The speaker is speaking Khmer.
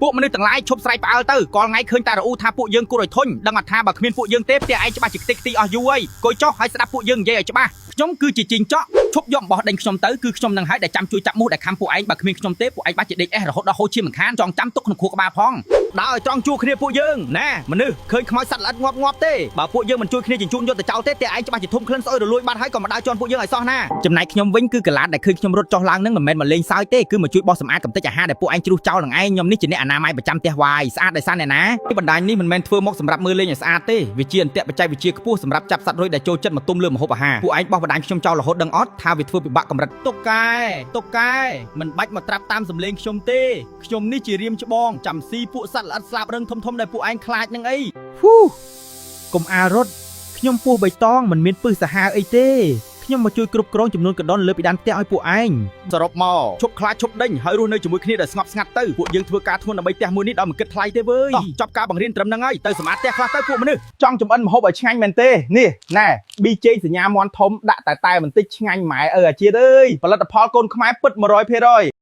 ពួកមនុស្សទាំងឡាយឈប់ស្រែកផ្អើលទៅក៏ថ្ងៃឃើញតែរអ៊ូថាពួកយើងគួរឲ្យធុញដឹងថាបើគ្មានពួកយើងទេផ្ទះឯងច្បាស់ជាខ្ទេចខ្ទីអស់យូរហើយគួយចុះឲ្យស្ដាប់ពួកយើងនិយាយឲ្យច្បាស់ខ្ញុំគឺជាជីងចក់ឈប់យកបោះដេញខ្ញុំទៅគឺខ្ញុំនឹងឲ្យដែលចាំជួយចាប់មូសដែលខំពួកឯងបើគ្មានខ្ញុំទេពួកឯងបាច់ជាដេកអេសរហូតដល់ហូរឈាមមិនខានចងចាំទុកក្នុងខួរក្បាលផងដើរឲ្យត្រង់ជួគ្នាពួកយើងណែមនុស្សឃើញខ្មោចសត្វល្អិតងាប់ទេបើពួកយើងមិនជួយគ្នាជញ្ជូនយកទៅចោលទេតែឯងច្បាស់ជាធំក្លិនស្អុយរលួយបាត់ហើយក៏មកដើរជន់ពួកយើងឲ្យសោះណាចំណែកខ្ញុំវិញគឺកលាតដែលឃើញខ្ញុំរត់ចុះឡើងនឹងមិនមែនមកលេងសើចទេគឺមកជួយបោះសម្អាតកំទេចអាហារដែលពួកឯងជ្រុះចោលនឹងឯងខ្ញុំនេះជាអ្នកអនាម័យប្រចាំផ្ទះវាយស្អាតដោយសារអ្នកណាទីបណ្ដាញនេះមិនមែនធ្វើមកសម្រាប់មើលលេងឲ្យស្អាតទេវាជាអន្ទាក់បច្ចេកវិទ្យាខ្ពស់សម្រាប់ចាប់សត្វរុយដែលចូលចិត្តមកទុំលើម្ហូបអាហារពួកឯងបោះបណ្ដាញខ្ញុំចោលរហូតដឹងអត់ថាវាធ្វើពិបាកកម្រិតតុកកែមិនបាច់មកត្រាប់តាមសម្លេងខ្ញុំទេខ្ញុំនេះជារៀមច្បងចាំស៊ីពួកសត្វល្អិតស្លាបរឹងធំដែលពួកឯងខ្លាចនឹងអីកុំអារត់ខ្ញុំពោះបៃតងមិនមានពឹសសាហាវអីទេខ្ញុំមកជួយគ្រប់គ្រងចំនួនកណ្ដុនលើពីដានផ្ទះឲ្យពួកឯងសរុបមកឈប់ខ្លាចឈប់ដេញហើយរស់នៅជាមួយគ្នាដោយស្ងប់ស្ងាត់ទៅពួកយើងធ្វើការធ្ងន់ដើម្បីផ្ទះមួយនេះដោយមិនគិតថ្លៃទេវើយចប់ការបង្រៀនត្រឹមហ្នឹងហើយទៅសម្អាតផ្ទះខ្លះទៅពួកមនុស្សចង់ចំអិនម្ហូបឲ្យឆ្ងាញ់មែនទេនេះណែ BJ សញ្ញាមន់ធំដាក់តែបន្តិចឆ្ងាញ់ម៉ែអាជាតិអើយផលិតផលកូនខ្មែរពិត 100%